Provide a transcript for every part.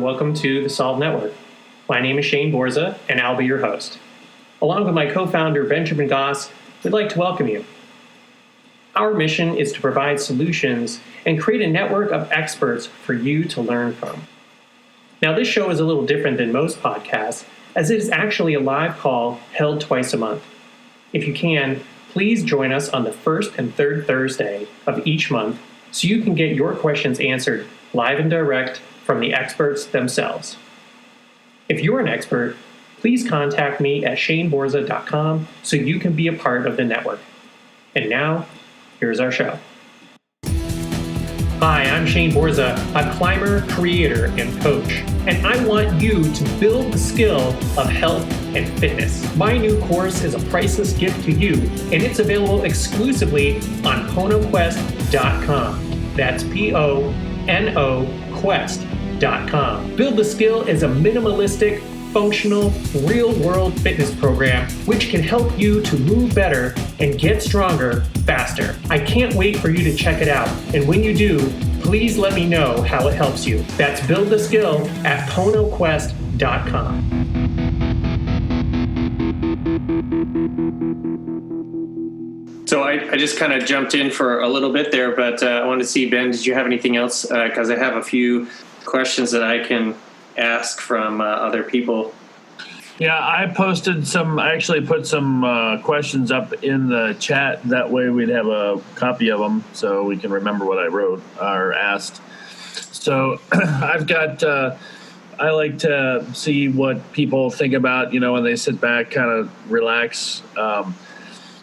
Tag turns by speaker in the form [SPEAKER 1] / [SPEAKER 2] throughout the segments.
[SPEAKER 1] and welcome to the Solve Network. My name is Shane Borza, and I'll be your host. Along with my co-founder, Benjamin Goss, we'd like to welcome you. Our mission is to provide solutions and create a network of experts for you to learn from. Now, this show is a little different than most podcasts, as it is actually a live call held twice a month. If you can, please join us on the first and third Thursday of each month so you can get your questions answered live and direct from the experts themselves. If you're an expert, please contact me at shaneborza.com so you can be a part of the network. And now, here's our show. Hi, I'm Shane Borza, a climber, creator, and coach, and I want you to build the skill of health and fitness. My new course is a priceless gift to you, and it's available exclusively on PonoQuest.com. That's P-O-N-O Quest.com. Build the Skill is a minimalistic, functional, real-world fitness program which can help you to move better and get stronger faster. I can't wait for you to check it out, and when you do, please let me know how it helps you. That's Build the Skill at PonoQuest.com. So I just kind of jumped in for a little bit there, but I wanted to see, Ben, did you have anything else? Because I have a few questions that I can ask from other people.
[SPEAKER 2] Yeah, I actually put some questions up in the chat. That way we'd have a copy of them so we can remember what I wrote or asked. So I've got, I like to see what people think about, when they sit back, kind of relax.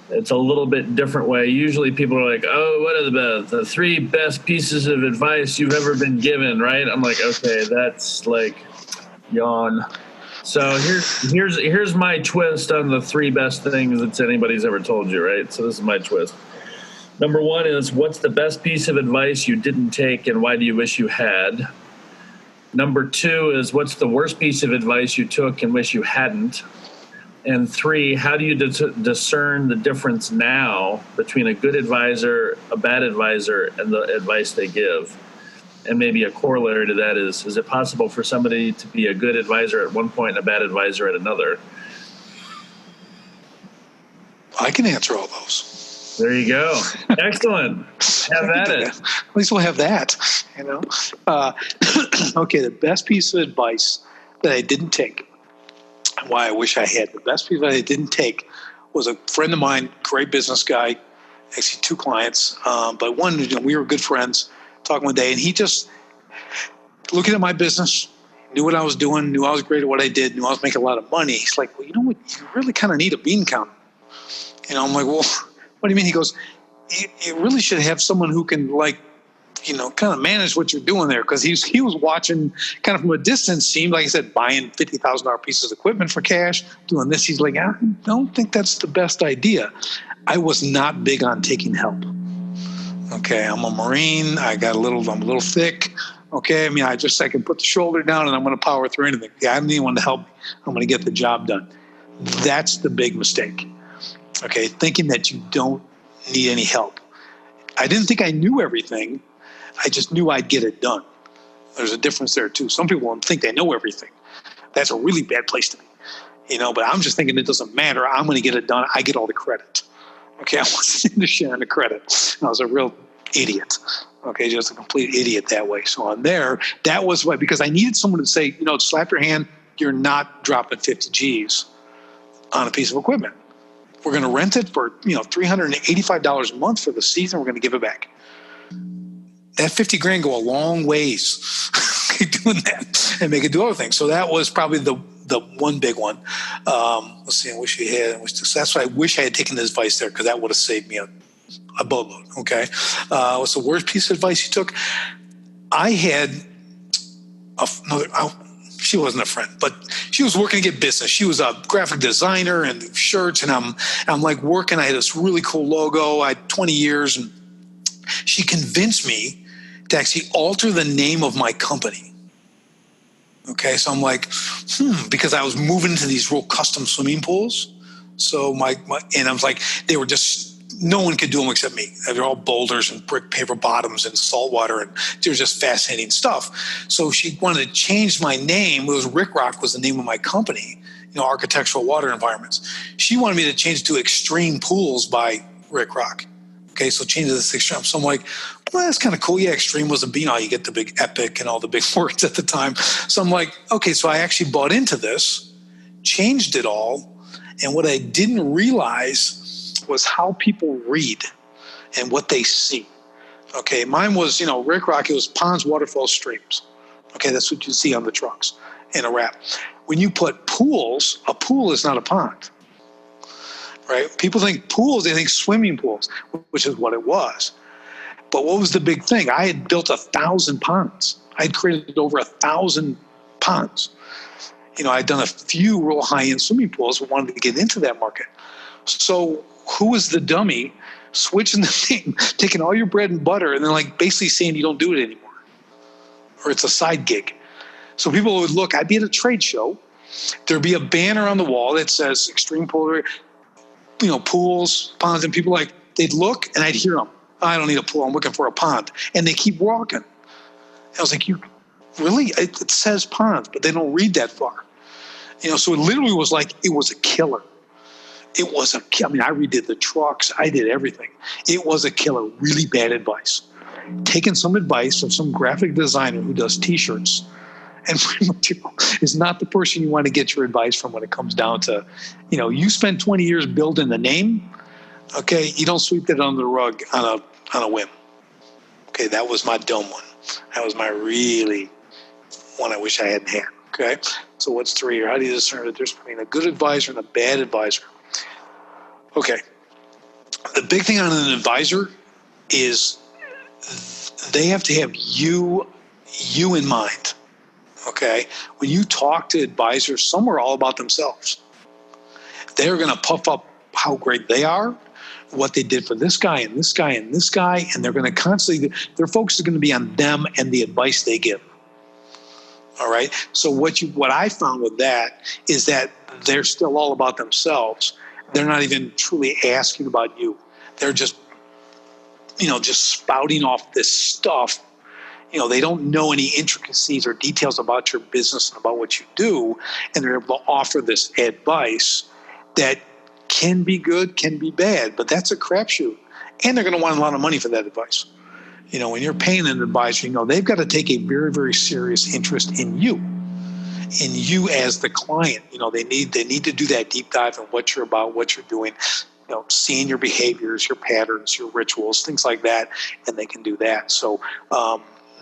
[SPEAKER 2] It's a little bit different way. Usually people are like, oh, what are the three best pieces of advice you've ever been given, right? I'm like, okay, that's like yawn. So here's my twist on the three best things that anybody's ever told you, right? So this is my twist. Number one is, what's the best piece of advice you didn't take and why do you wish you had? Number two is, what's the worst piece of advice you took and wish you hadn't? And three, how do you discern the difference now between a good advisor, a bad advisor, and the advice they give? And maybe a corollary to that is it possible for somebody to be a good advisor at one point and a bad advisor at another?
[SPEAKER 3] I can answer all those.
[SPEAKER 2] There you go. Excellent. Have at it.
[SPEAKER 3] At least we'll have that, Okay, the best piece of advice that I didn't take, and why I wish I had, the best piece that I didn't take was a friend of mine, great business guy, actually two clients, but one, we were good friends, talking one day, and he just, looking at my business, knew what I was doing, knew I was great at what I did, knew I was making a lot of money. He's like, well, you know what, you really kind of need a bean counter. I'm like, well, what do you mean? He goes, you really should have someone who can kind of manage what you're doing there. Because he was watching kind of from a distance, seemed like, I said, buying $50,000 pieces of equipment for cash, doing this. He's like, I don't think that's the best idea. I was not big on taking help. Okay, I'm a Marine. I'm a little thick. Okay, I can put the shoulder down and I'm going to power through anything. Yeah, I don't need anyone to help me. I'm going to get the job done. That's the big mistake. Okay, thinking that you don't need any help. I didn't think I knew everything. I just knew I'd get it done. There's a difference there too. Some people think they know everything. That's a really bad place to be. But I'm just thinking it doesn't matter. I'm going to get it done. I get all the credit. Okay, I wasn't into sharing the credit. I was a real idiot. Okay, just a complete idiot that way. So on there, that was why, because I needed someone to say, slap your hand, you're not dropping 50 G's on a piece of equipment. We're going to rent it for, $385 a month for the season. We're going to give it back. That 50 grand go a long ways doing that and make it do other things. So that was probably the one big one. Let's see, I wish you had. That's why I wish I had taken this advice there, because that would have saved me a boatload. Okay. What's the worst piece of advice you took? I had she wasn't a friend, but she was working to get business. She was a graphic designer and shirts, and I'm like working. I had this really cool logo. I had 20 years, and she convinced me to actually alter the name of my company. Okay, so I'm like, because I was moving into these real custom swimming pools. So and I was like, they were just no one could do them except me. They're all boulders and brick paver bottoms and salt water, and they're just fascinating stuff. So she wanted to change my name. It was Rick Rock was the name of my company, architectural water environments. She wanted me to change it to Extreme Pools by Rick Rock. Okay, so change it to this Extreme. So I'm like, well, that's kind of cool. Yeah, Extreme was you get the big epic and all the big words at the time. So I'm like, okay, so I actually bought into this, changed it all. And what I didn't realize was how people read and what they see. Okay, mine was, Rick Rock, it was ponds, waterfalls, streams. Okay, that's what you see on the trucks in a wrap. When you put pools, a pool is not a pond, right? People think pools, they think swimming pools, which is what it was. But what was the big thing? I had built 1,000 ponds. I had created over 1,000 ponds. I'd done a few real high-end swimming pools but wanted to get into that market. So who was the dummy switching the thing, taking all your bread and butter, and then basically saying you don't do it anymore, or it's a side gig? So people would look. I'd be at a trade show. There'd be a banner on the wall that says Extreme Pool, pools, ponds, and people they'd look, and I'd hear them. I don't need a pool. I'm looking for a pond, and they keep walking. I was like, you really? It says ponds, but they don't read that far. So it literally was it was a killer. It was I redid the trucks. I did everything. It was a killer. Really bad advice. Taking some advice from some graphic designer who does T-shirts and is not the person you want to get your advice from when it comes down to, you spend 20 years building the name. Okay, you don't sweep that under the rug on a whim. Okay, that was my dumb one. That was my really one I wish I hadn't had. Okay, so what's 3 here? How do you discern the difference between a good advisor and a bad advisor? Okay, the big thing on an advisor is they have to have you in mind. Okay, when you talk to advisors, some are all about themselves. They're going to puff up how great they are, what they did for this guy and this guy and this guy, and they're going to constantly, their focus is going to be on them and the advice they give. All right. So what I found with that is that they're still all about themselves. They're not even truly asking about you. They're just spouting off this stuff. They don't know any intricacies or details about your business and about what you do, and they're able to offer this advice that can be good, can be bad, but that's a crapshoot. And they're going to want a lot of money for that advice. When you're paying an advisor, they've got to take a very, very serious interest in you as the client. They need to do that deep dive on what you're about, what you're doing, seeing your behaviors, your patterns, your rituals, things like that, and they can do that. So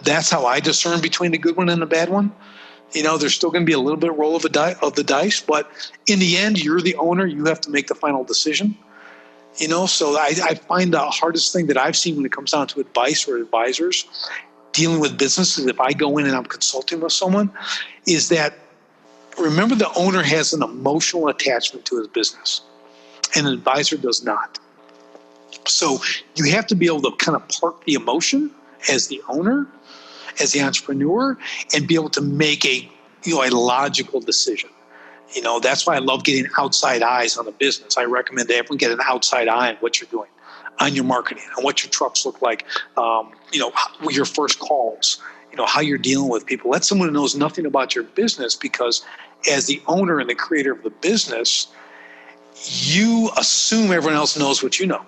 [SPEAKER 3] that's how I discern between the good one and the bad one. There's still going to be a little bit of roll of the dice, but in the end, you're the owner. You have to make the final decision. So I find the hardest thing that I've seen when it comes down to advice or advisors dealing with businesses, if I go in and I'm consulting with someone, is that remember the owner has an emotional attachment to his business and an advisor does not. So you have to be able to kind of park the emotion as the owner, as the entrepreneur, and be able to make a logical decision. That's why I love getting outside eyes on the business. I recommend that everyone get an outside eye on what you're doing, on your marketing, on what your trucks look like, your first calls, how you're dealing with people. Let someone who knows nothing about your business, because as the owner and the creator of the business, you assume everyone else knows what you know.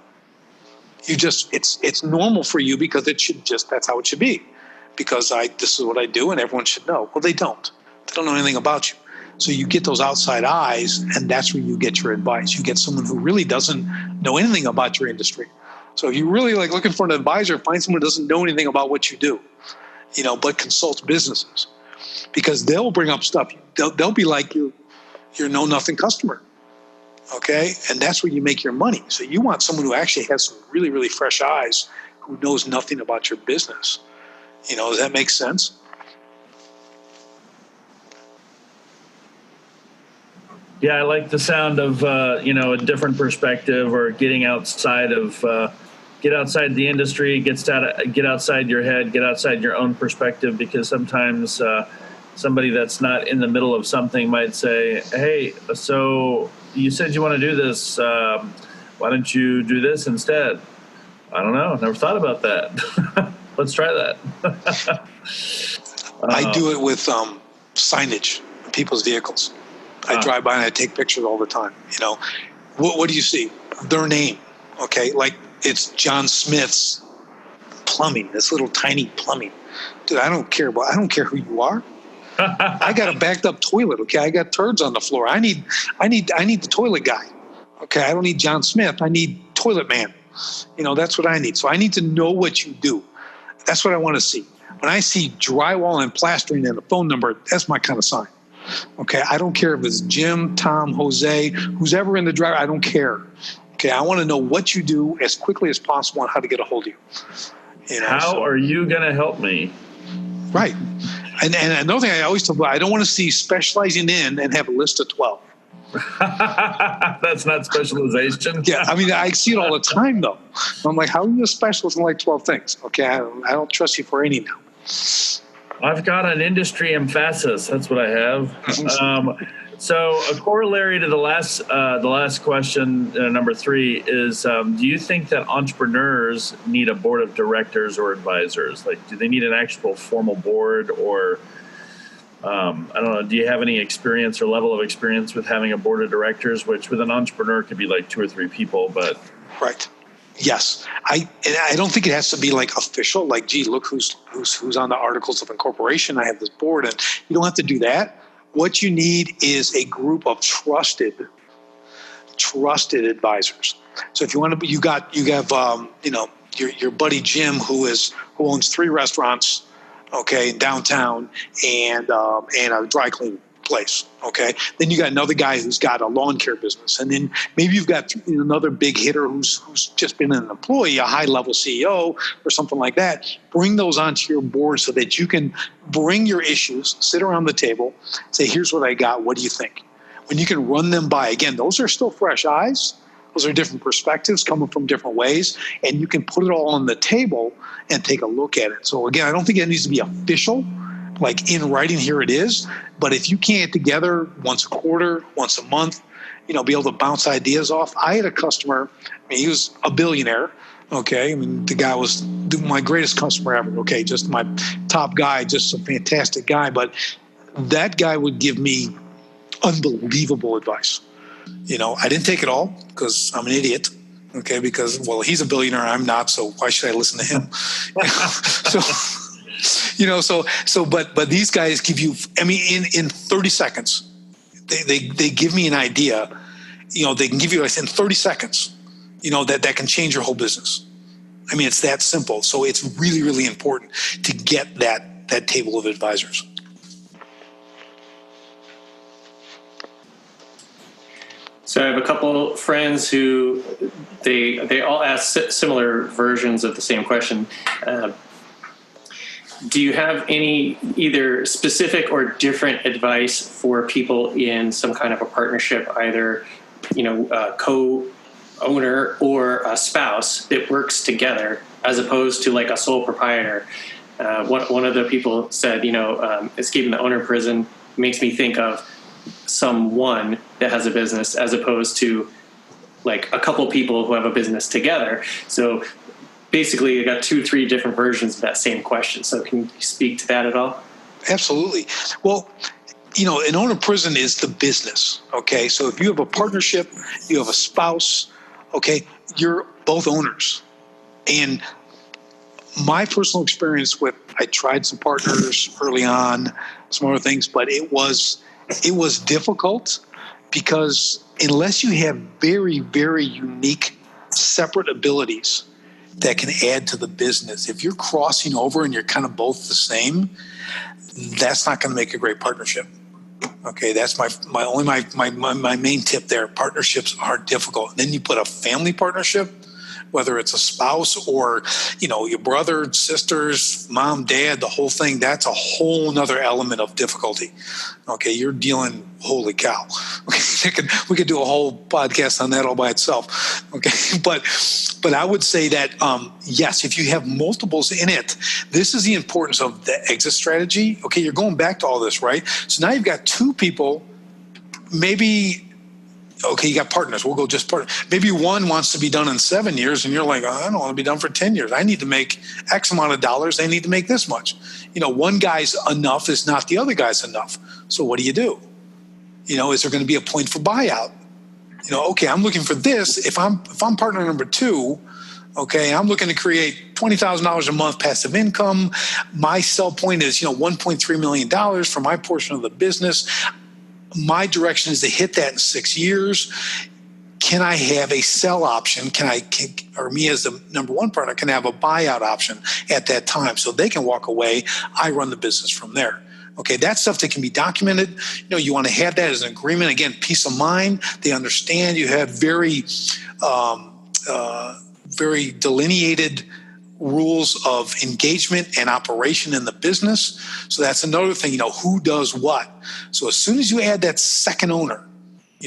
[SPEAKER 3] It's normal for you because that's how it should be. Because this is what I do and everyone should know. Well, they don't. They don't know anything about you. So you get those outside eyes, and that's where you get your advice. You get someone who really doesn't know anything about your industry. So if you really looking for an advisor, find someone who doesn't know anything about what you do, but consults businesses, because they'll bring up stuff. They'll be like your know-nothing customer. Okay, and that's where you make your money. So you want someone who actually has some really, really fresh eyes, who knows nothing about your business. Does that make sense?
[SPEAKER 2] Yeah, I like the sound of a different perspective, or getting outside of get outside the industry, get outside your head, get outside your own perspective, because sometimes somebody that's not in the middle of something might say, "Hey, so you said you want to do this. Why don't you do this instead? I don't know. Never thought about that. Let's try that.
[SPEAKER 3] I do it with signage on people's vehicles. I drive by and I take pictures all the time. What do you see? Their name. Okay, like it's John Smith's plumbing. This little tiny plumbing. Dude, I don't care who you are. I got a backed up toilet. Okay, I got turds on the floor. I need the toilet guy. Okay, I don't need John Smith. I need toilet man. That's what I need. So I need to know what you do. That's what I want to see. When I see drywall and plastering and a phone number, that's my kind of sign. Okay, I don't care if it's Jim, Tom, Jose, who's ever in the driveway. I don't care. Okay, I want to know what you do as quickly as possible and how to get a hold of you.
[SPEAKER 2] How are you going to help me?
[SPEAKER 3] Right. And another thing I always tell people, I don't want to see specializing in and have a list of 12.
[SPEAKER 2] That's not specialization.
[SPEAKER 3] Yeah, I mean, I see it all the time, though. I'm like, how are you a specialist in like 12 things? Okay, I don't trust you for any now.
[SPEAKER 2] I've got an industry emphasis. That's what I have. So a corollary to the last question, number 3, is do you think that entrepreneurs need a board of directors or advisors? Like, do they need an actual formal board, or I don't know, do you have any experience or level of experience with having a board of directors, which with an entrepreneur could be like 2 or 3 people, but...
[SPEAKER 3] Right. Yes. I don't think it has to be like official, like, gee, look who's on the articles of incorporation. I have this board, and you don't have to do that. What you need is a group of trusted advisors. So if you want to, you have your buddy Jim who owns 3 restaurants, okay, in downtown, and a dry cleaning place, okay. Then you got another guy who's got a lawn care business, and then maybe you've got another big hitter who's just been an employee, a high level CEO or something like that. Bring those onto your board so that you can bring your issues, sit around the table, say, here's what I got, what do you think? When you can run them by, again, those are still fresh eyes. Those are different perspectives coming from different ways, and you can put it all on the table and take a look at it. So again, I don't think it needs to be official, like in writing, here it is. But if you can't get together once a quarter, once a month, be able to bounce ideas off. I had a customer, he was a billionaire, okay? I mean, the guy was my greatest customer ever, okay? Just my top guy, just a fantastic guy. But that guy would give me unbelievable advice. I didn't take it all because I'm an idiot, okay? Because, well, he's a billionaire, I'm not, so why should I listen to him? But these guys give you, in 30 seconds, they give me an idea, they can give you in 30 seconds, that can change your whole business. It's that simple. So it's really, really important to get that table of advisors.
[SPEAKER 1] So I have a couple friends who they all ask similar versions of the same question. Do you have any either specific or different advice for people in some kind of a partnership, either a co-owner or a spouse that works together, as opposed to like a sole proprietor? One of the people said, escaping the owner prison makes me think of someone that has a business as opposed to like a couple people who have a business together. So basically, you got 2-3 different versions of that same question. So can you speak to that at all?
[SPEAKER 3] Absolutely. Well, an owner prison is the business, okay? So if you have a partnership, you have a spouse, okay, you're both owners. And my personal experience I tried some partners early on, some other things, but it was difficult because unless you have very, very unique, separate abilities that can add to the business, if you're crossing over and you're kind of both the same, that's not going to make a great partnership. Okay, that's my main tip there. Partnerships are difficult. And then you put a family partnership, whether it's a spouse or, your brother, sisters, mom, dad, the whole thing, that's a whole nother element of difficulty. Okay, you're dealing, holy cow. Okay, we could do a whole podcast on that all by itself. Okay, but I would say that, yes, if you have multiples in it, this is the importance of the exit strategy. Okay, you're going back to all this, right? So now you've got 2 people, maybe Okay, you got partners. We'll go just partner. Maybe one wants to be done in 7 years, and you're like, I don't want to be done for 10 years. I need to make X amount of dollars. They need to make this much. One guy's enough is not the other guy's enough. So what do? Is there going to be a point for buyout? Okay, I'm looking for this. If I'm partner number 2, okay, I'm looking to create $20,000 a month passive income. My sell point is, $1.3 million for my portion of the business. My direction is to hit that in 6 years. Can I have a sell option? Or me as the number 1 partner can have a buyout option at that time so they can walk away. I run the business from there. Okay, that's stuff that can be documented. You want to have that as an agreement. Again, peace of mind. They understand you have very delineated rules of engagement and operation in the business. So that's another thing, who does what. So as soon as you add that second owner,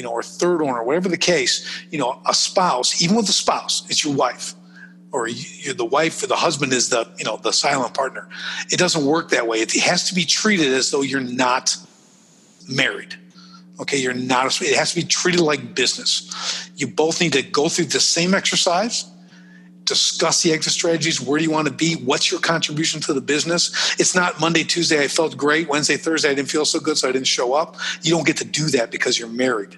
[SPEAKER 3] or third owner, whatever the case, a spouse, even with a spouse, it's your wife, or you're the wife, or the husband is the silent partner. It doesn't work that way. It has to be treated as though you're not married. Okay, it has to be treated like business. You both need to go through the same exercise, discuss the exit strategies. Where do you want to be? What's your contribution to the business? It's not Monday, Tuesday, I felt great. Wednesday, Thursday, I didn't feel so good, so I didn't show up. You don't get to do that because you're married.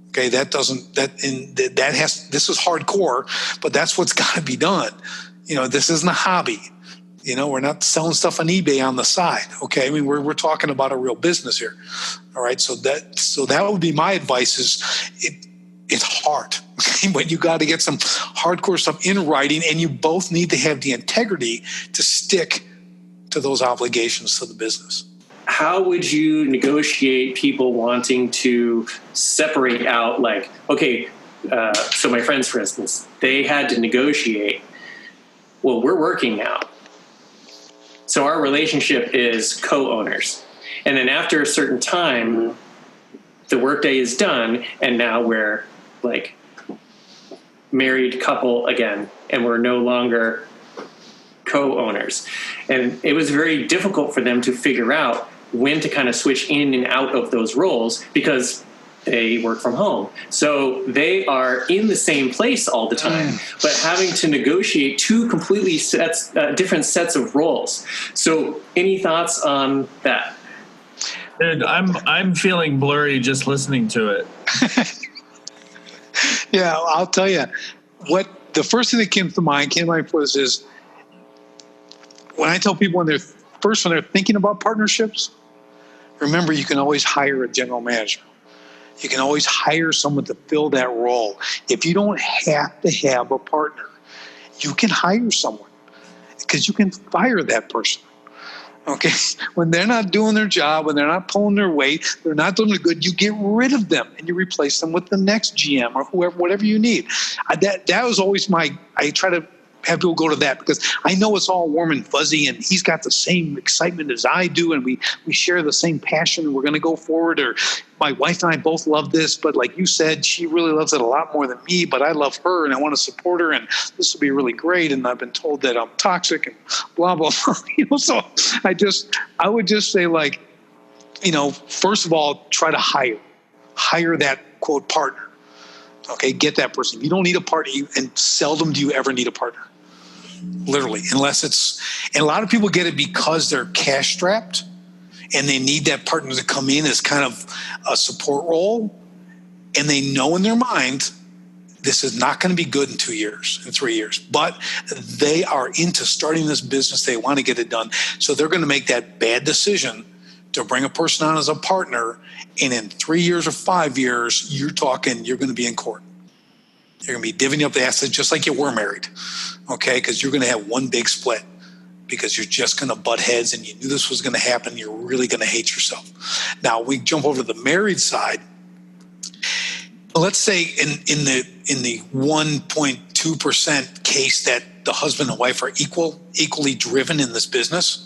[SPEAKER 3] Okay, this is hardcore, but that's what's got to be done. This isn't a hobby. We're not selling stuff on eBay on the side. Okay, I mean, we're talking about a real business here. All right, so that would be my advice. It's hard, but you got to get some hardcore stuff in writing, and you both need to have the integrity to stick to those obligations to the business.
[SPEAKER 1] How would you negotiate people wanting to separate out, so my friends, for instance, they had to negotiate, well, we're working now. So our relationship is co-owners. And then after a certain time, the workday is done, and now we're married couple again, and we're no longer co-owners. And it was very difficult for them to figure out when to kind of switch in and out of those roles because they work from home. So they are in the same place all the time, but having to negotiate 2 completely different sets of roles. So any thoughts on that?
[SPEAKER 2] Dude, I'm feeling blurry just listening to it.
[SPEAKER 3] Yeah, I'll tell you what the first thing that came to mind first is when I tell people when they're thinking about partnerships, remember you can always hire a general manager. You can always hire someone to fill that role. If you don't have to have a partner, you can hire someone because you can fire that person. Okay, when they're not doing their job, when they're not pulling their weight, they're not doing it good, you get rid of them and you replace them with the next GM or whoever, whatever you need. That was always I try to have people go to that because I know it's all warm and fuzzy and he's got the same excitement as I do and we share the same passion and we're going to go forward. Or my wife and I both love this, but like you said, she really loves it a lot more than me, but I love her and I want to support her and this will be really great. And I've been told that I'm toxic and blah, blah, blah. So I would just say first of all, try to hire that quote partner. Okay, get that person. You don't need a partner, and seldom do you ever need a partner. Literally, and a lot of people get it because they're cash strapped and they need that partner to come in as kind of a support role. And they know in their mind, this is not going to be good in 2 years, in 3 years, but they are into starting this business. They want to get it done. So they're going to make that bad decision to bring a person on as a partner. And in 3 years or 5 years, you're going to be in court. You're going to be divvying up the assets just like you were married, okay? Because you're going to have one big split because you're just going to butt heads and you knew this was going to happen. You're really going to hate yourself. Now, we jump over to the married side. Let's say in the 1.2% case that the husband and wife are equally driven in this business.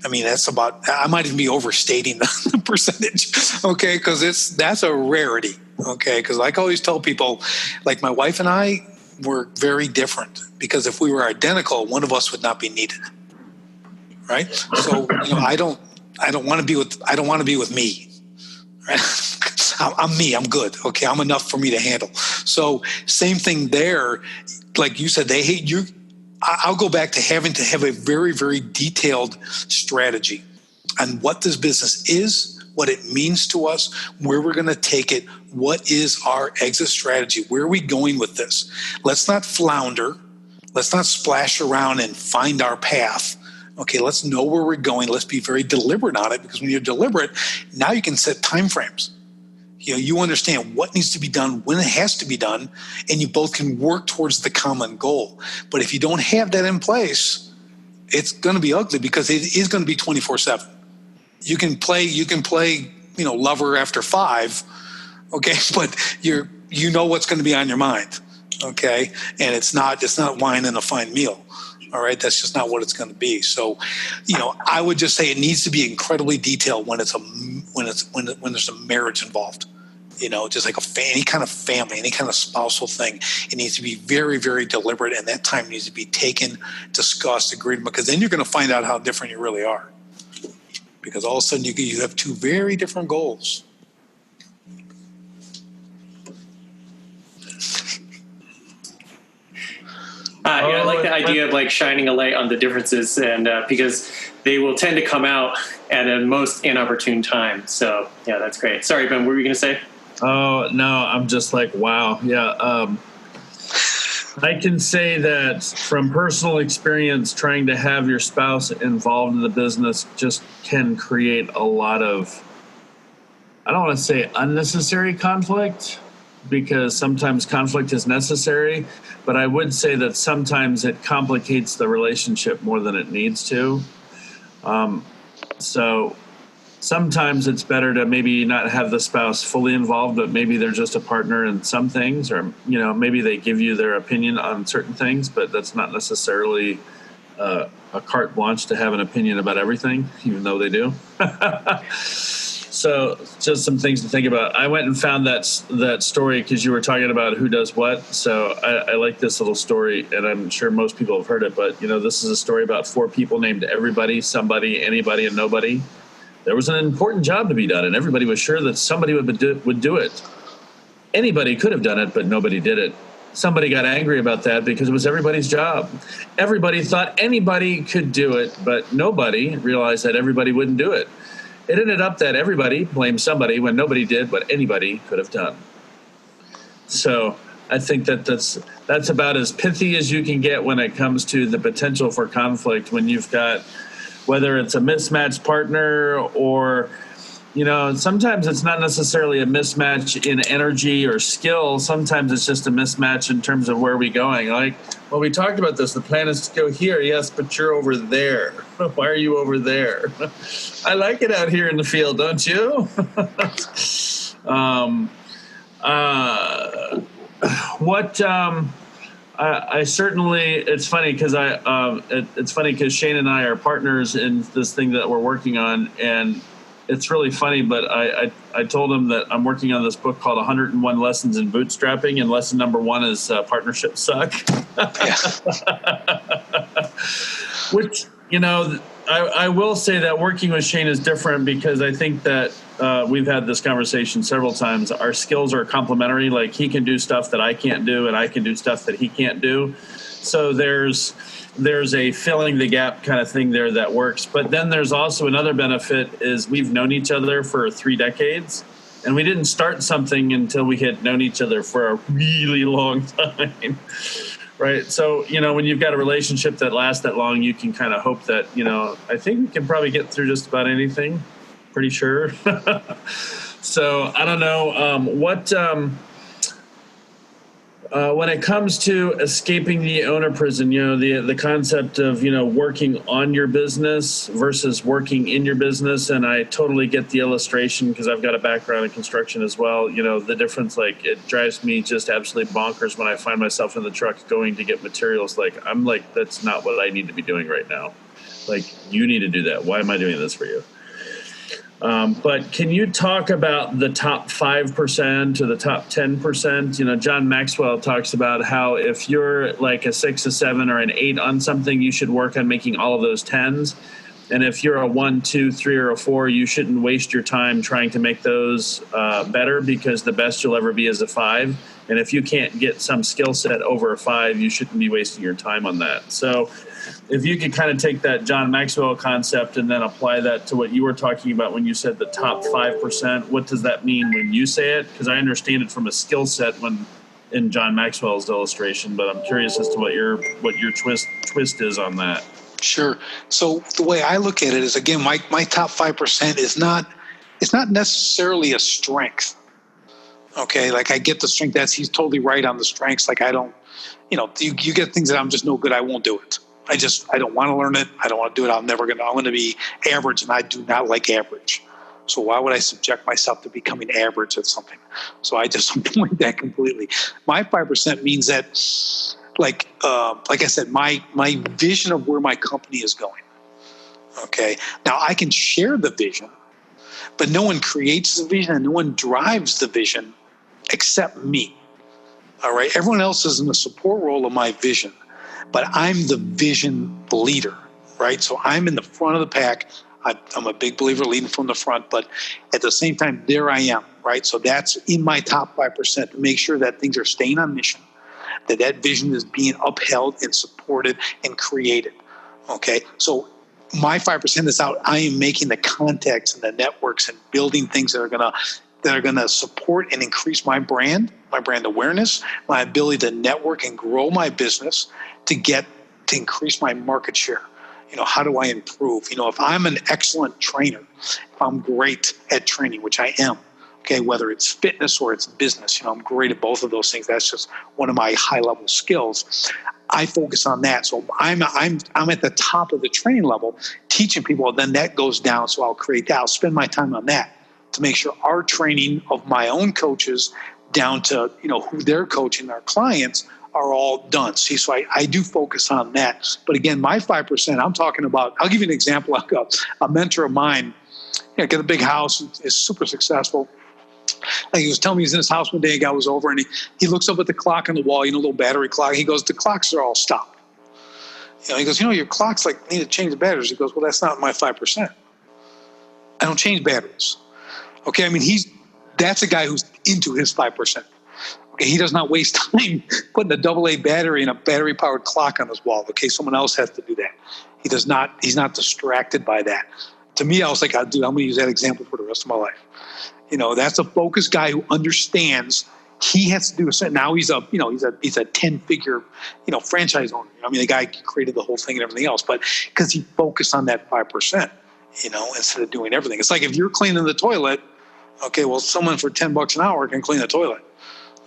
[SPEAKER 3] I mean, I might even be overstating the percentage, okay? Because that's a rarity, okay? Because like I always tell people, like my wife and I were very different because if we were identical, one of us would not be needed, right? So I don't want to be with me, right? I'm me. I'm good. Okay, I'm enough for me to handle. So same thing there. Like you said, they hate you. I'll go back to having to have a very, very detailed strategy on what this business is, what it means to us, where we're going to take it, what is our exit strategy, where are we going with this? Let's not flounder. Let's not splash around and find our path. Okay, let's know where we're going. Let's be very deliberate on it, because when you're deliberate, now you can set timeframes. You understand what needs to be done, when it has to be done, and you both can work towards the common goal. But if you don't have that in place, it's going to be ugly, because it is going to be 24/7. You can play, lover after 5, okay, but you know what's going to be on your mind, okay, and it's not wine and a fine meal. All right, that's just not what it's going to be. So, I would just say it needs to be incredibly detailed when there's a marriage involved. Just like any kind of family, any kind of spousal thing, it needs to be very, very deliberate, and that time needs to be taken, discussed, agreed, because then you're going to find out how different you really are. Because all of a sudden you have two very different goals.
[SPEAKER 1] I like the idea of like shining a light on the differences, and because they will tend to come out at a most inopportune time. So yeah, that's great. Sorry, Ben, what were you going to say?
[SPEAKER 2] Oh, no, I'm just like, wow. Yeah. I can say that from personal experience, trying to have your spouse involved in the business just can create a lot of, I don't want to say unnecessary conflict, because sometimes conflict is necessary, but I would say that sometimes it complicates the relationship more than it needs to. So sometimes it's better to maybe not have the spouse fully involved, but maybe they're just a partner in some things, or, maybe they give you their opinion on certain things, but that's not necessarily a carte blanche to have an opinion about everything, even though they do. So just some things to think about. I went and found that story because you were talking about who does what. So I like this little story, and I'm sure most people have heard it, but this is a story about 4 people named everybody, somebody, anybody, and nobody. There was an important job to be done, and everybody was sure that somebody would do it. Anybody could have done it, but nobody did it. Somebody got angry about that because it was everybody's job. Everybody thought anybody could do it, but nobody realized that everybody wouldn't do it. It ended up that everybody blamed somebody when nobody did what anybody could have done. So I think that's about as pithy as you can get when it comes to the potential for conflict when you've got, whether it's a mismatched partner or, sometimes it's not necessarily a mismatch in energy or skill. Sometimes it's just a mismatch in terms of where we're going. Like, well, we talked about this. The plan is to go here. Yes, but you're over there. Why are you over there? I like it out here in the field, don't you? I certainly, it's funny because Shane and I are partners in this thing that we're working on, and it's really funny, but I told him that I'm working on this book called 101 Lessons in Bootstrapping, and lesson number 1 is partnerships suck. Which, I will say that working with Shane is different because I think that we've had this conversation several times. Our skills are complementary. Like, he can do stuff that I can't do, and I can do stuff that he can't do. So there's a filling the gap kind of thing there that works. But then there's also another benefit is we've known each other for 3 decades, and we didn't start something until we had known each other for a really long time. Right. So, when you've got a relationship that lasts that long, you can kind of hope that, I think we can probably get through just about anything. Pretty sure. So I don't know when it comes to escaping the owner prison, the concept of, working on your business versus working in your business. And I totally get the illustration because I've got a background in construction as well. The difference, like, it drives me just absolutely bonkers when I find myself in the truck going to get materials. Like, I'm like, that's not what I need to be doing right now. Like, you need to do that. Why am I doing this for you? But can you talk about the top 5% to the top 10%? John Maxwell talks about how if you're like a 6, a 7, or an 8 on something, you should work on making all of those 10s. And if you're a 1, 2, 3, or a 4, you shouldn't waste your time trying to make those better, because the best you'll ever be is a 5. And if you can't get some skill set over a 5, you shouldn't be wasting your time on that. So if you could kind of take that John Maxwell concept and then apply that to what you were talking about when you said the top 5%, what does that mean when you say it? Because I understand it from a skill set when in John Maxwell's illustration, but I'm curious as to what your twist is on that.
[SPEAKER 3] Sure. So the way I look at it is, again, my top 5% is not necessarily a strength. Okay, like I get the strength. He's totally right on the strengths. Like I don't, you get things that I'm just no good. I won't do it. I don't want to learn it. I don't want to do it. I'm going to be average, and I do not like average. So why would I subject myself to becoming average at something? So I just avoid that completely. My 5% means that, like I said, my vision of where my company is going. Okay, now I can share the vision, but no one creates the vision and no one drives the vision except me. All right, everyone else is in the support role of my vision, but I'm the vision leader, right? So I'm in the front of the pack. I'm a big believer leading from the front, but at the same time, there I am, right? So that's in my top 5% to make sure that things are staying on mission, that vision is being upheld and supported and created, okay? So my 5% is out. I am making the contacts and the networks and building things that are gonna support and increase my brand awareness, my ability to network and grow my business to increase my market share. How do I improve? If I'm an excellent trainer, if I'm great at training, which I am, okay, whether it's fitness or it's business, I'm great at both of those things. That's just one of my high level skills. I focus on that. So I'm at the top of the training level, teaching people. Then that goes down. So I'll create that. I'll spend my time on that to make sure our training of my own coaches down to who they're coaching, our clients, are all done. See, so I do focus on that. But again, my 5%, I'm talking about, I'll give you an example. I've got a mentor of mine, got a big house, is super successful. Like he was telling me he's in his house one day, a guy was over, and he looks up at the clock on the wall, little battery clock. He goes, the clocks are all stopped. He goes, your clocks need to change the batteries. He goes, well, that's not my 5%. I don't change batteries. Okay, that's a guy who's into his 5%. Okay, he does not waste time putting a AA battery and a battery-powered clock on his wall. Okay, someone else has to do that. He does not. He's not distracted by that. To me, I was like, dude, I'm going to use that example for the rest of my life. That's a focused guy who understands he has to do a certain. Now he's a 10-figure, franchise owner. The guy created the whole thing and everything else, but because he focused on that 5%, instead of doing everything. It's like if you're cleaning the toilet, okay, well, someone for $10 an hour can clean the toilet.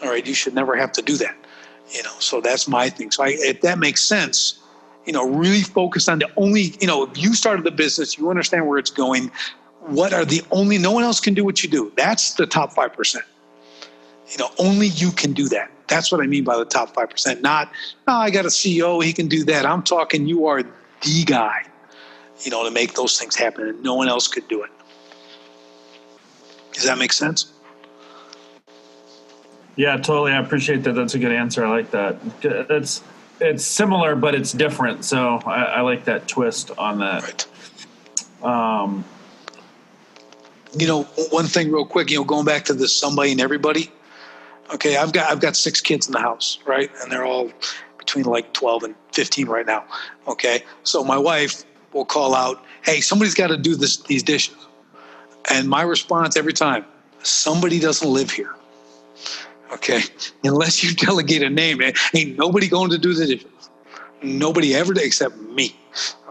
[SPEAKER 3] All right, you should never have to do that. So that's my thing. So if that makes sense, really focus on the only, if you started the business, you understand where it's going. What are no one else can do what you do. That's the top 5%. Only you can do that. That's what I mean by the top 5%. Not, I got a CEO, he can do that. I'm talking you are the guy, to make those things happen, and no one else could do it. Does that make sense?
[SPEAKER 2] Yeah, totally. I appreciate that. That's a good answer. I like that. It's similar, but it's different. So I like that twist on that.
[SPEAKER 3] Right. One thing real quick, going back to this somebody and everybody. Okay, I've got 6 kids in the house, right? And they're all between like 12 and 15 right now. Okay, so my wife will call out, hey, somebody's got to do these dishes. And my response every time, somebody doesn't live here. Okay, unless you delegate a name, ain't nobody going to do the dishes. Nobody ever except me.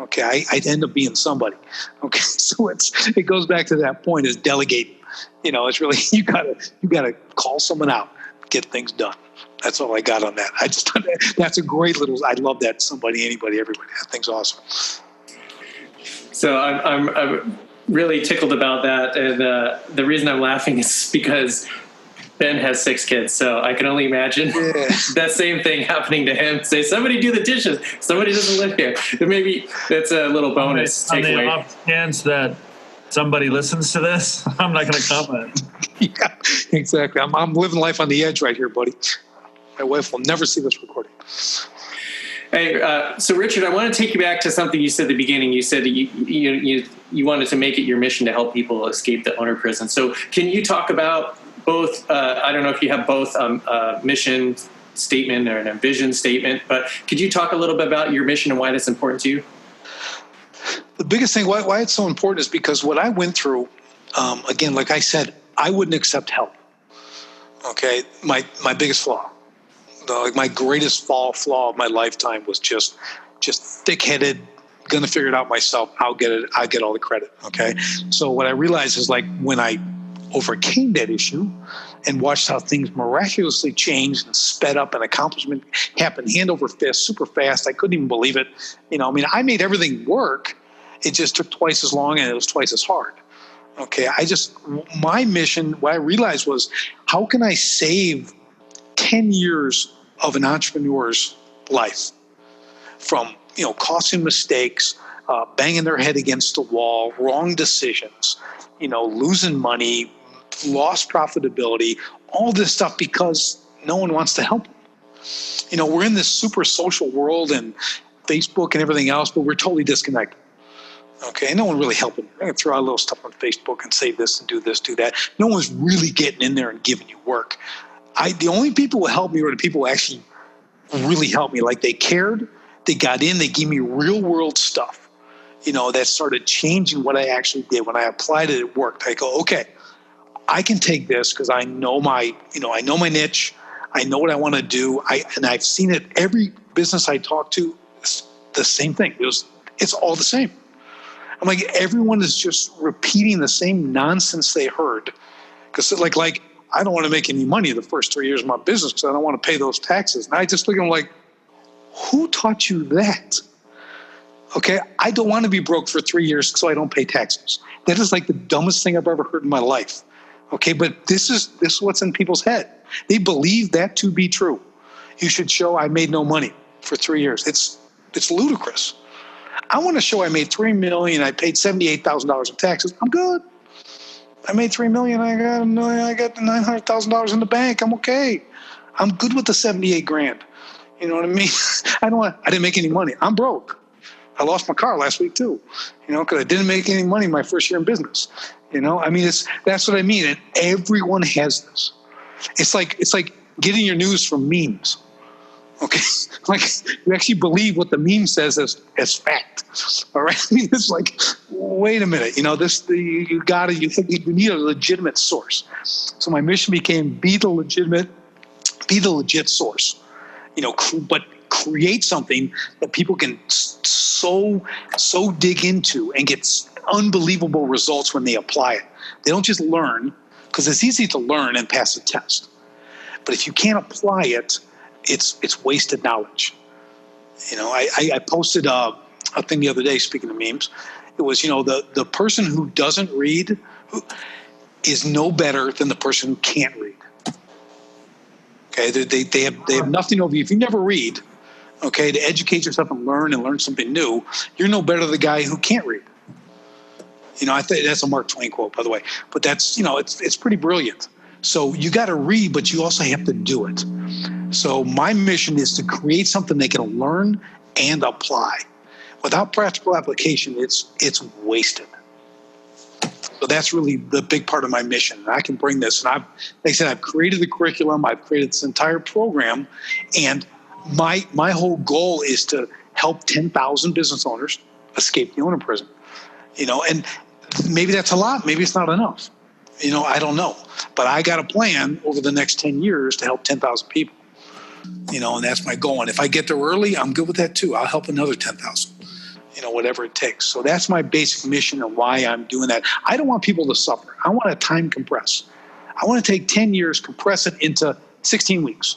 [SPEAKER 3] Okay, I end up being somebody. Okay, so it goes back to that point is delegating. It's really you gotta call someone out, get things done. That's all I got on that. That's a great little. I love that somebody, anybody, everybody. That thing's awesome.
[SPEAKER 1] So I'm really tickled about that, and the reason I'm laughing is because Ben has 6 kids, so I can only imagine that same thing happening to him. Say, somebody do the dishes. Somebody doesn't live here. Maybe that's a little bonus takeaway.
[SPEAKER 2] On the off chance that somebody listens to this, I'm not going to comment.
[SPEAKER 3] Yeah, exactly. I'm living life on the edge right here, buddy. My wife will never see this recording.
[SPEAKER 1] Hey, so Richard, I want to take you back to something you said at the beginning. You said that you wanted to make it your mission to help people escape the owner prison. So can you talk about both? I don't know if you have both a mission statement or a vision statement, but could you talk a little bit about your mission and why that's important to you?
[SPEAKER 3] The biggest thing, why it's so important is because what I went through, again, like I said, I wouldn't accept help. Okay, my biggest flaw, like my greatest flaw of my lifetime was just thick-headed, gonna figure it out myself. I'll get all the credit. Okay, so what I realized is like when I overcame that issue and watched how things miraculously changed and sped up and accomplishment happened hand over fist, super fast. I couldn't even believe it. I made everything work. It just took twice as long and it was twice as hard. Okay, my mission, what I realized was, how can I save 10 years of an entrepreneur's life from, costing mistakes, banging their head against the wall, wrong decisions, losing money, lost profitability, all this stuff because no one wants to help them. We're in this super social world and Facebook and everything else, but we're totally disconnected. Okay, no one really helping you. I can throw out a little stuff on Facebook and say this and do this, do that. No one's really getting in there and giving you work. The only people who helped me were the people who actually really helped me. Like they cared, they got in, they gave me real world stuff, that started changing what I actually did. When I applied it, it worked. I go, okay, I can take this because I know my niche. I know what I want to do. And I've seen it. Every business I talk to, it's the same thing. It's all the same. I'm like, everyone is just repeating the same nonsense they heard. Because like I don't want to make any money the first 3 years of my business because I don't want to pay those taxes. And I just look at them like, who taught you that? Okay, I don't want to be broke for 3 years so I don't pay taxes. That is like the dumbest thing I've ever heard in my life. Okay, but this is what's in people's head. They believe that to be true. You should show I made no money for 3 years. It's ludicrous. I want to show I made $3 million. I paid $78,000 in taxes. I'm good. I made $3 million. I got $1 million. I got $900,000 in the bank. I'm okay. I'm good with the 78 grand. You know what I mean? I didn't make any money. I'm broke. I lost my car last week too. Because I didn't make any money my first year in business. That's what I mean. And everyone has this. It's like getting your news from memes. Okay, like you actually believe what the meme says as fact. All right, it's like, wait a minute, you need a legitimate source. So my mission became be the legit source. But create something that people can so dig into and get unbelievable results when they apply it. They don't just learn, because it's easy to learn and pass a test, but if you can't apply it, it's wasted knowledge. I posted a thing the other day, speaking of memes. It was, the person who doesn't read is no better than the person who can't read. Okay, they have nothing over you. If you never read, okay, to educate yourself and learn something new, you're no better than the guy who can't read. I think that's a Mark Twain quote, by the way. But that's, it's pretty brilliant. So you got to read, but you also have to do it. So my mission is to create something they can learn and apply. Without practical application, it's wasted. So that's really the big part of my mission. And I can bring this, and I've created the curriculum, I've created this entire program, and my whole goal is to help 10,000 business owners escape the owner prison. And maybe that's a lot, maybe it's not enough. I don't know. But I got a plan over the next 10 years to help 10,000 people. And that's my goal. And if I get there early, I'm good with that too. I'll help another 10,000, whatever it takes. So that's my basic mission and why I'm doing that. I don't want people to suffer. I want to time compress. I want to take 10 years, compress it into 16 weeks,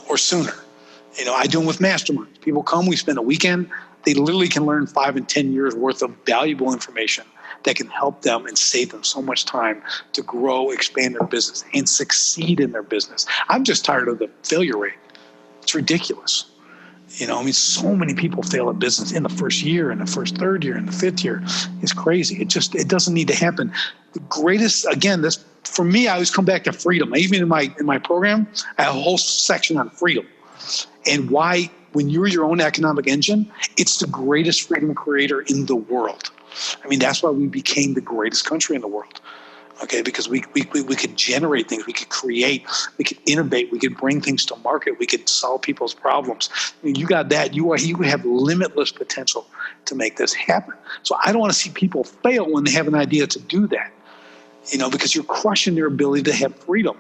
[SPEAKER 3] or sooner. I do them with masterminds. People come, we spend a weekend. They literally can learn 5 and 10 years worth of valuable information that can help them and save them so much time to grow, expand their business, and succeed in their business. I'm just tired of the failure rate. It's ridiculous. So many people fail at business in the first year, in the first third year, in the fifth year. It's crazy. It doesn't need to happen. The greatest, again, this for me, I always come back to freedom. Even in my program, I have a whole section on freedom. and why, when you're your own economic engine, it's the greatest freedom creator in the world. I mean, that's why we became the greatest country in the world. Okay, because we could generate things, we could create, we could innovate, we could bring things to market, we could solve people's problems. I mean, you got that, you have limitless potential to make this happen. So I don't want to see people fail when they have an idea to do that, because you're crushing their ability to have freedom.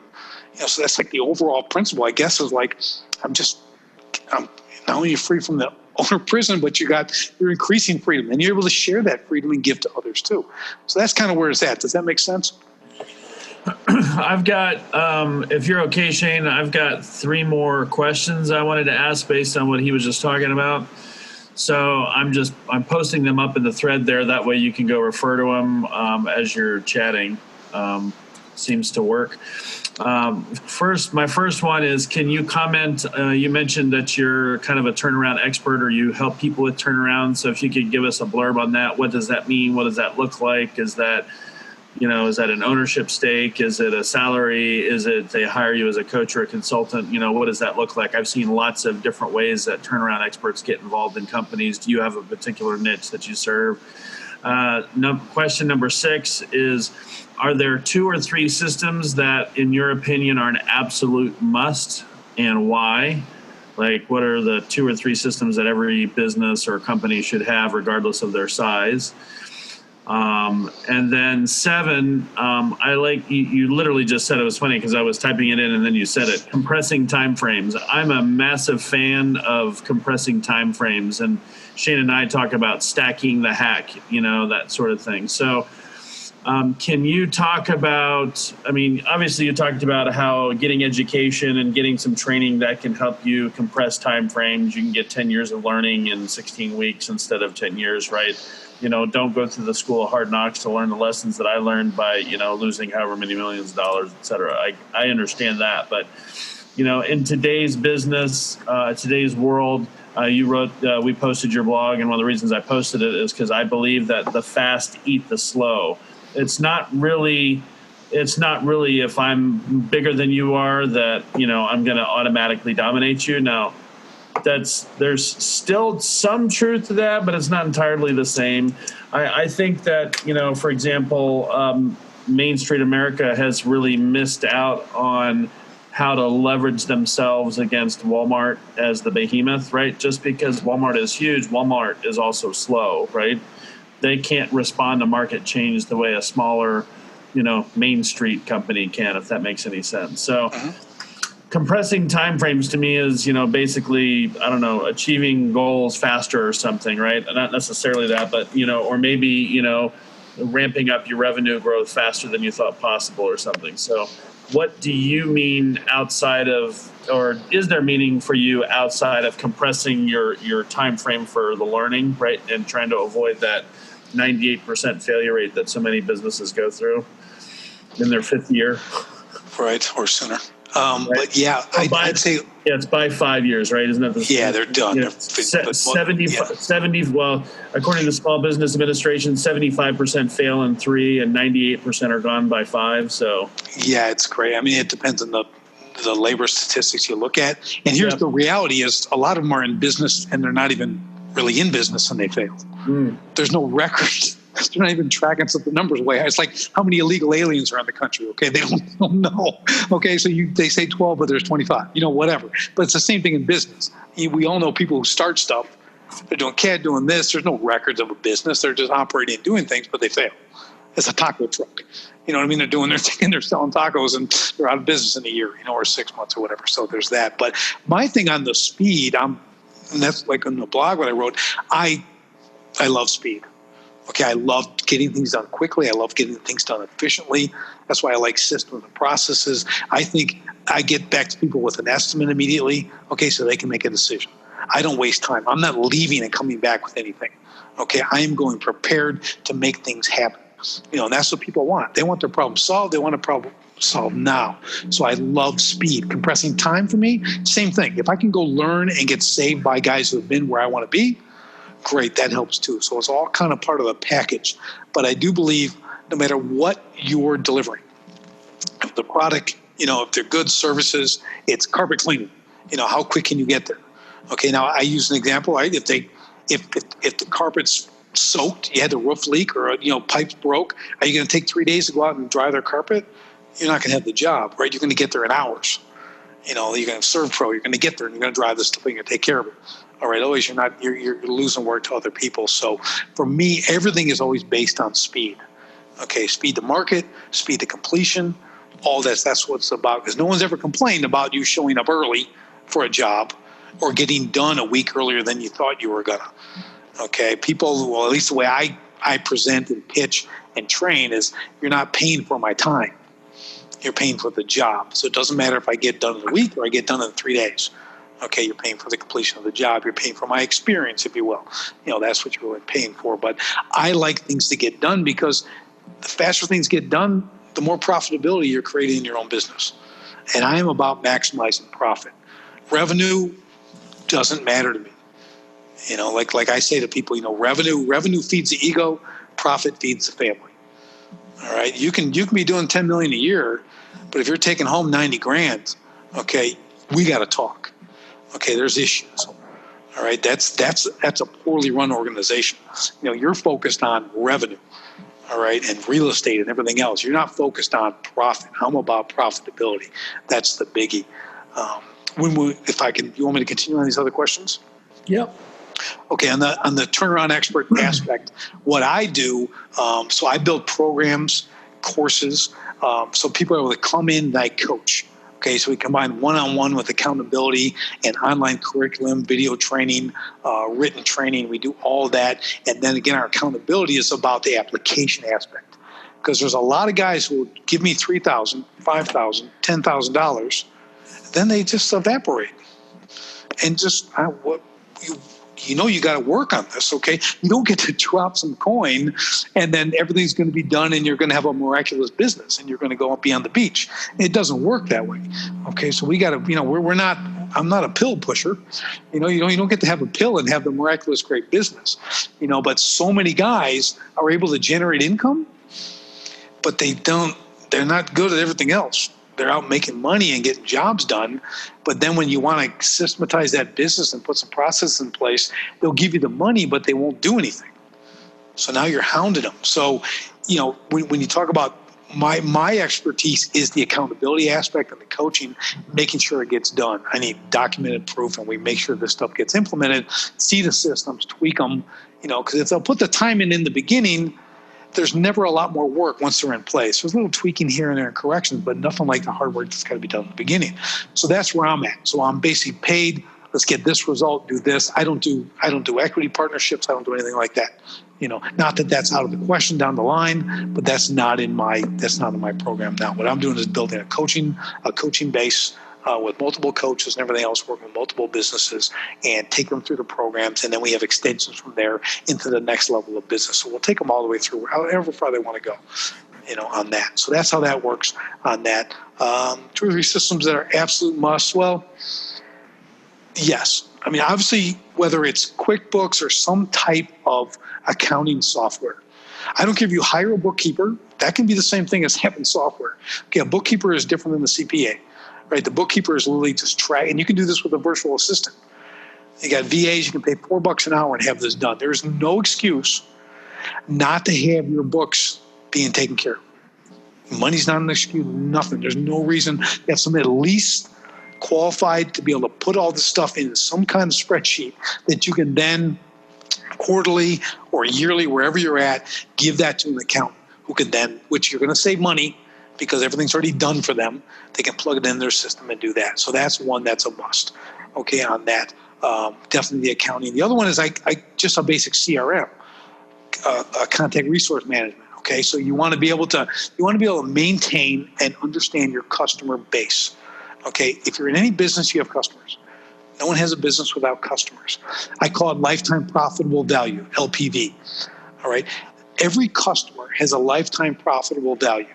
[SPEAKER 3] So that's like the overall principle, I guess, is like, I'm not only free from the owner prison, but you're increasing freedom, and you're able to share that freedom and give to others too. So that's kind of where it's at. Does that make sense?
[SPEAKER 2] I've got, if you're okay, Shane, I've got 3 more questions I wanted to ask based on what he was just talking about. So I'm posting them up in the thread there. That way you can go refer to them as you're chatting. Seems to work. My first one is, can you comment, you mentioned that you're kind of a turnaround expert, or you help people with turnaround. So if you could give us a blurb on that, what does that mean? What does that look like? Is that an ownership stake? Is it a salary? Is it they hire you as a coach or a consultant? What does that look like? I've seen lots of different ways that turnaround experts get involved in companies. Do you have a particular niche that you serve? Question number 6 is, are there 2 or 3 systems that, in your opinion, are an absolute must, and why? Like, what are the 2 or 3 systems that every business or company should have, regardless of their size? And then 7, I like, you literally just said, it was funny because I was typing it in and then you said it, compressing timeframes. I'm a massive fan of compressing timeframes, and Shane and I talk about stacking the hack, that sort of thing. So can you talk about, obviously you talked about how getting education and getting some training that can help you compress timeframes. You can get 10 years of learning in 16 weeks instead of 10 years, right? Don't go through the school of hard knocks to learn the lessons that I learned by, losing however many millions of dollars, et cetera. I understand that. But, in today's business, today's world, you wrote, we posted your blog. And one of the reasons I posted it is because I believe that the fast eat the slow. It's not really if I'm bigger than you are that, I'm going to automatically dominate you. Now, there's still some truth to that, but it's not entirely the same. I think that, for example, Main Street America has really missed out on how to leverage themselves against Walmart as the behemoth, right? Just because Walmart is huge, Walmart is also slow, right? They can't respond to market change the way a smaller, Main Street company can, if that makes any sense. So compressing timeframes to me is, basically, I don't know, achieving goals faster or something, right? Not necessarily that, but, or maybe, ramping up your revenue growth faster than you thought possible or something. So what do you mean outside of, or is there meaning for you outside of compressing your time frame for the learning, right? And trying to avoid that 98% failure rate that so many businesses go through in their 5th year.
[SPEAKER 3] Right, or sooner.
[SPEAKER 2] Right.
[SPEAKER 3] But yeah, I'd say
[SPEAKER 2] it's by 5 years, right? Isn't that the
[SPEAKER 3] yeah, they're done.
[SPEAKER 2] 70. Well, according to the Small Business Administration, 75% fail in 3, and 98% are gone by 5. So
[SPEAKER 3] yeah, it's great. It depends on the labor statistics you look at. And here's the reality: is a lot of them are in business and they're not even really in business and they fail. There's no record. They're not even tracking the numbers way high. It's like how many illegal aliens are in the country. Okay, they don't know. Okay, so they say 12, but there's 25. Whatever. But it's the same thing in business. We all know people who start stuff. They're doing CAD, doing this. There's no records of a business. They're just operating and doing things, but they fail. It's a taco truck. They're doing their thing and they're selling tacos and they're out of business in a year, or 6 months or whatever. So there's that. But my thing on the speed, and that's like on the blog what I wrote. I love speed. Okay, I love getting things done quickly. I love getting things done efficiently. That's why I like systems and processes. I think I get back to people with an estimate immediately, okay, so they can make a decision. I don't waste time. I'm not leaving and coming back with anything. Okay, I am going prepared to make things happen. And that's what people want. They want their problem solved. They want a problem solved now. So I love speed. Compressing time for me, same thing. If I can go learn and get saved by guys who have been where I want to be, great, that helps too. So it's all kind of part of a package. But I do believe no matter what you're delivering, if the product, if they're good services, it's carpet cleaning. How quick can you get there? Okay, now I use an example, right? If the carpet's soaked, you had the roof leak, or pipes broke, are you going to take 3 days to go out and dry their carpet? You're not going to have the job, right? You're going to get there in hours. You're going to serve pro. You're going to get there, and you're going to drive this stuff, and you're going to take care of it. All right, always you're losing work to other people. So for me, everything is always based on speed. Okay, speed to market, speed to completion, all that's what it's about. Because no one's ever complained about you showing up early for a job or getting done a week earlier than you thought you were gonna. Okay, people, well, at least the way I present and pitch and train is, you're not paying for my time. You're paying for the job. So it doesn't matter if I get done in a week or I get done in 3 days. Okay, you're paying for the completion of the job. You're paying for my experience, if you will. That's what you're really paying for. But I like things to get done, because the faster things get done, the more profitability you're creating in your own business. And I am about maximizing profit. Revenue doesn't matter to me. Like I say to people, revenue feeds the ego, profit feeds the family. All right, you can be doing 10 million a year, but if you're taking home 90 grand, okay, we got to talk. Okay, there's issues. All right, that's a poorly run organization. You're focused on revenue, all right, and real estate and everything else. You're not focused on profit. I'm about profitability. That's the biggie. You want me to continue on these other questions?
[SPEAKER 2] Yep.
[SPEAKER 3] Okay, on the turnaround expert aspect, what I do, so I build programs, courses, so people are able to come in and I coach. Okay, so we combine one-on-one with accountability and online curriculum, video training, written training. We do all that. And then again, our accountability is about the application aspect. Because there's a lot of guys who will give me $3,000, $5,000, $10,000, then they just evaporate. And you got to work on this, okay? You don't get to drop some coin and then everything's going to be done and you're going to have a miraculous business and you're going to go and be on the beach. It doesn't work that way, okay? So we got to, I'm not a pill pusher. You don't get to have a pill and have the miraculous great business, but so many guys are able to generate income, but they're not good at everything else. They're out making money and getting jobs done. But then when you want to systematize that business and put some processes in place, they'll give you the money, but they won't do anything. So now you're hounding them. So, when you talk about my expertise is the accountability aspect and the coaching, making sure it gets done. I need documented proof, and we make sure this stuff gets implemented, see the systems, tweak them, because if they'll put the time in the beginning, there's never a lot more work once they're in place. There's a little tweaking here and there and corrections, but nothing like the hard work that's got to be done in the beginning. So that's where I'm at. So I'm basically paid. Let's get this result, do this. I don't do equity partnerships. I don't do anything like that. Not that that's out of the question down the line, but that's not in my program now. What I'm doing is building a coaching base with multiple coaches and everything else, working with multiple businesses and take them through the programs. And then we have extensions from there into the next level of business. So we'll take them all the way through, however far they want to go, on that. So that's how that works on that. 2 or 3 systems that are absolute must. Well, yes. I mean, obviously, whether it's QuickBooks or some type of accounting software. I don't care if you hire a bookkeeper. That can be the same thing as having software. Okay, a bookkeeper is different than the CPA. Right, the bookkeeper is literally just track, and you can do this with a virtual assistant. You got VAs, you can pay $4 an hour and have this done. There is no excuse not to have your books being taken care of. Money's not an excuse, nothing. There's no reason to have someone at least qualified to be able to put all this stuff in some kind of spreadsheet that you can then quarterly or yearly, wherever you're at, give that to an accountant who can then, which you're going to save money, because everything's already done for them. They can plug it in their system and do that. So that's one that's a must, okay, on that. Definitely the accounting. The other one is just a basic CRM, contact resource management, okay? So you want to be able to maintain and understand your customer base, okay? If you're in any business, you have customers. No one has a business without customers. I call it lifetime profitable value, LPV, all right? Every customer has a lifetime profitable value.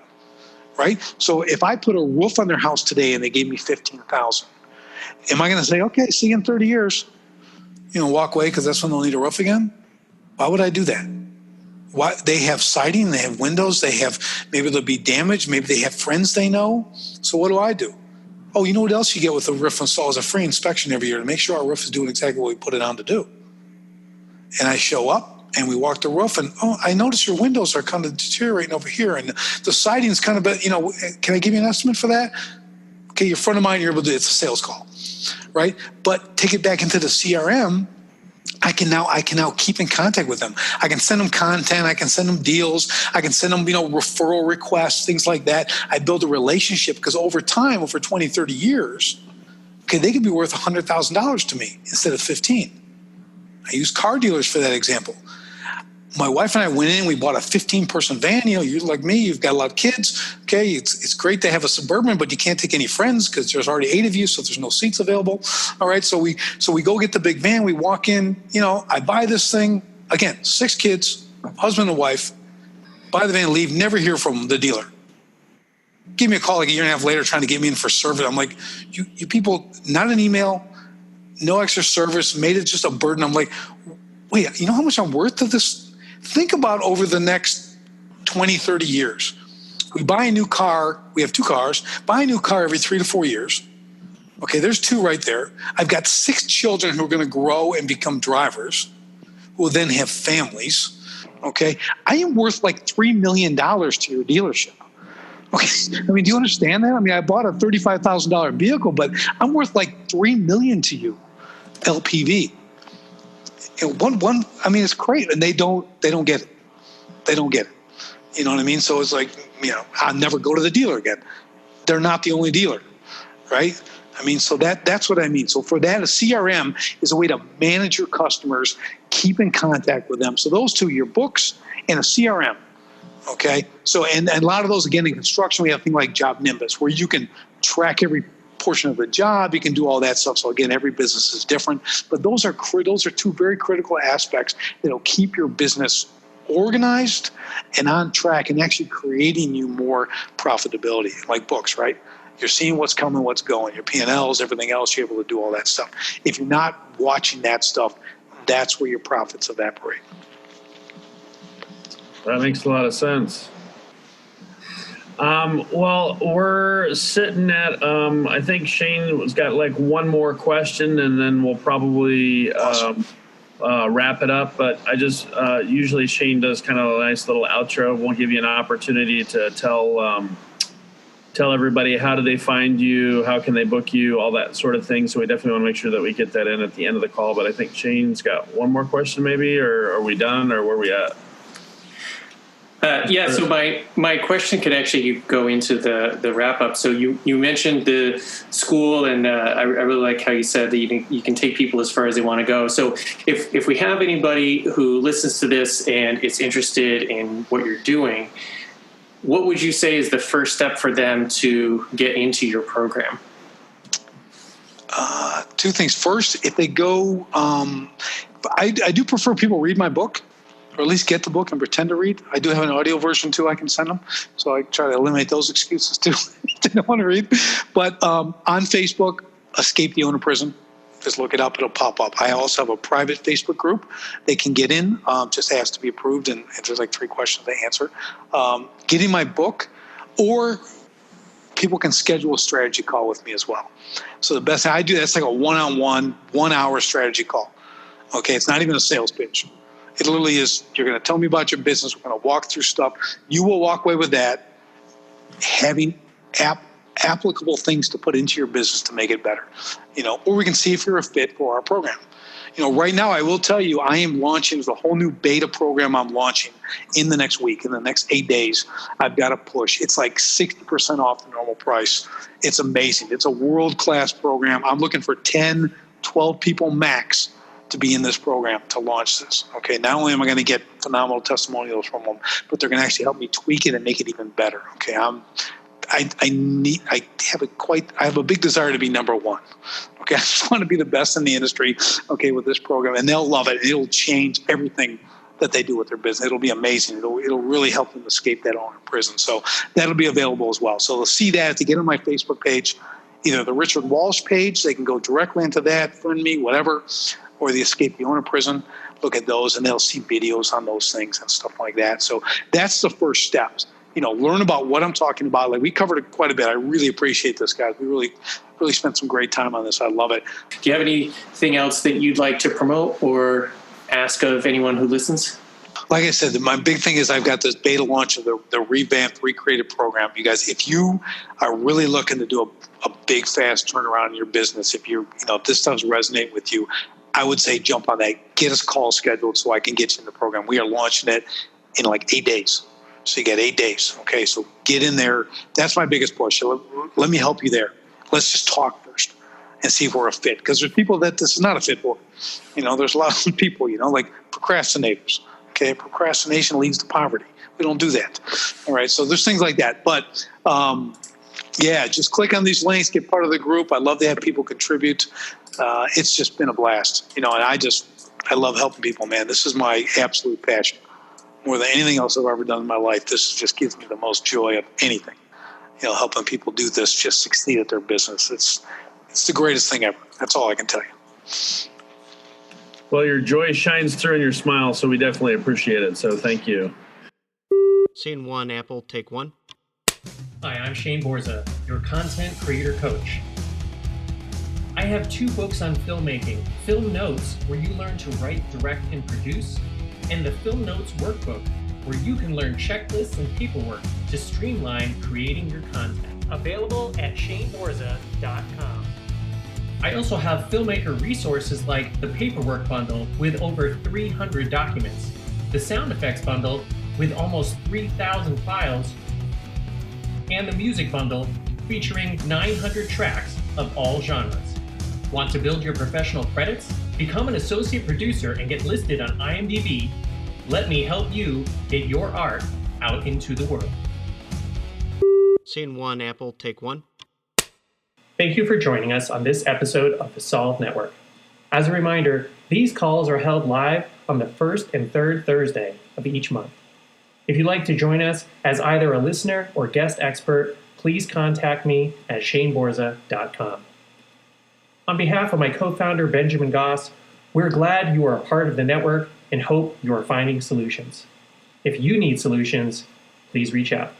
[SPEAKER 3] Right? So if I put a roof on their house today and they gave me $15,000, am I going to say, okay, see you in 30 years, walk away because that's when they'll need a roof again? Why would I do that? Why? They have siding, they have windows, maybe they'll be damaged, maybe they have friends they know. So what do? Oh, you know what else you get with a roof install is a free inspection every year to make sure our roof is doing exactly what we put it on to do. And I show up and we walk the roof and, oh, I notice your windows are kind of deteriorating over here and the siding's kind of, can I give you an estimate for that? Okay, you're front of mind, you're able to do it. It's a sales call, right? But take it back into the CRM. I can now keep in contact with them. I can send them content. I can send them deals. I can send them, referral requests, things like that. I build a relationship because over time, over 20, 30 years, okay, they could be worth $100,000 to me instead of 15. I use car dealers for that example. My wife and I went in, we bought a 15-person van. You're like me, you've got a lot of kids. Okay, it's great to have a Suburban, but you can't take any friends because there's already 8 of you, so there's no seats available. All right, so we go get the big van, we walk in, I buy this thing. Again, 6 kids, husband and wife, buy the van, leave, never hear from the dealer. Give me a call like a year and a half later trying to get me in for service. I'm like, you people, not an email, no extra service, made it just a burden. I'm like, wait, you know how much I'm worth to this? Think about over the next 20, 30 years. We buy a new car. We have 2 cars. Buy a new car every 3 to 4 years. Okay, there's 2 right there. I've got 6 children who are going to grow and become drivers, who will then have families. Okay, I am worth like $3 million to your dealership. Okay, do you understand that? I bought a $35,000 vehicle, but I'm worth like $3 million to you, LPV. It's great, and they don't get it. They don't get it. You know what I mean? So it's like, I'll never go to the dealer again. They're not the only dealer, right? So that's what I mean. So for that, a CRM is a way to manage your customers, keep in contact with them. So those 2, your books and a CRM. Okay. So and a lot of those, again, in construction, we have things like Job Nimbus, where you can track every portion of the job. You can do all that stuff. So again, every business is different, but those are 2 very critical aspects that'll keep your business organized and on track and actually creating you more profitability, like books, right? You're seeing what's coming, what's going, your P&Ls, everything else, you're able to do all that stuff. If you're not watching that stuff, that's where your profits evaporate.
[SPEAKER 2] That makes a lot of sense. Well, we're sitting at, I think Shane has got like one more question and then we'll probably wrap it up. But I just, usually Shane does kind of a nice little outro. We'll give you an opportunity to tell everybody how do they find you, how can they book you, all that sort of thing. So we definitely want to make sure that we get that in at the end of the call. But I think Shane's got one more question maybe, or are we done, or where are we at?
[SPEAKER 1] So my question could actually go into the wrap up. So you mentioned the school, and I really like how you said that you can take people as far as they want to go. So if we have anybody who listens to this and is interested in what you're doing, what would you say is the first step for them to get into your program?
[SPEAKER 3] 2 things. First, if they go, I do prefer people read my book, or at least get the book and pretend to read. I do have an audio version too I can send them. So I try to eliminate those excuses too if they don't want to read. But on Facebook, Escape the Owner Prison. Just look it up. It'll pop up. I also have a private Facebook group they can get in. Just has to be approved, and there's like 3 questions they answer. Getting my book, or people can schedule a strategy call with me as well. So the best thing I do, that's like a one-on-one, 1-hour strategy call. Okay, it's not even a sales pitch. It literally is, you're going to tell me about your business. We're going to walk through stuff. You will walk away with that, having applicable things to put into your business to make it better. Or we can see if you're a fit for our program. Right now, I will tell you, I am launching, there's a whole new beta program I'm launching in the next week, in the next 8 days. I've got to push. It's like 60% off the normal price. It's amazing. It's a world-class program. I'm looking for 10, 12 people max to be in this program to launch this. Okay, not only am I going to get phenomenal testimonials from them, but they're going to actually help me tweak it and make it even better. Okay, I have a big desire to be number 1. Okay, I just want to be the best in the industry. Okay, with this program, and they'll love it. It'll change everything that they do with their business. It'll be amazing. It'll really help them escape that owner prison. So that'll be available as well. So they'll see that to get on my Facebook page, either the Richard Walsh page. They can go directly into that, friend me, whatever, or the Escape the Owner Prison. Look at those, and they'll see videos on those things and stuff like that. So that's the first steps. learn about what I'm talking about. Like, we covered it quite a bit. I really appreciate this, guys. We really spent some great time on this. I love it.
[SPEAKER 1] Do you have anything else that you'd like to promote or ask of anyone who listens?
[SPEAKER 3] Like I said, my big thing is I've got this beta launch of the revamped, recreated program. You guys, if you are really looking to do a big, fast turnaround in your business, if this stuff's resonating with you, I would say jump on that. Get us call scheduled so I can get you in the program. We are launching it in like 8 days. So you get 8 days. Okay, so get in there. That's my biggest push. Let me help you there. Let's just talk first and see if we're a fit. Because there's people that this is not a fit for. There's a lot of people, like procrastinators. Okay, procrastination leads to poverty. We don't do that. All right, so there's things like that. But just click on these links, get part of the group. I love to have people contribute. It's just been a blast, and I love helping people, man. This is my absolute passion. More than anything else I've ever done in my life, this just gives me the most joy of anything. Helping people do this, just succeed at their business. It's the greatest thing ever. That's all I can tell you.
[SPEAKER 2] Well, your joy shines through in your smile, so we definitely appreciate it. So thank you.
[SPEAKER 4] Scene 1, Apple, take 1.
[SPEAKER 1] Hi, I'm Shane Borza, your content creator coach. I have 2 books on filmmaking, Film Notes, where you learn to write, direct, and produce, and the Film Notes Workbook, where you can learn checklists and paperwork to streamline creating your content. Available at shaneborza.com. I also have filmmaker resources like the Paperwork Bundle with over 300 documents, the Sound Effects Bundle with almost 3,000 files, and the Music Bundle featuring 900 tracks of all genres. Want to build your professional credits? Become an associate producer and get listed on IMDb. Let me help you get your art out into the world.
[SPEAKER 4] Scene 1, Apple, take 1.
[SPEAKER 1] Thank you for joining us on this episode of the Solve Network. As a reminder, these calls are held live on the first and third Thursday of each month. If you'd like to join us as either a listener or guest expert, please contact me at shaneborza.com. On behalf of my co-founder, Benjamin Goss, we're glad you are a part of the network and hope you are finding solutions. If you need solutions, please reach out.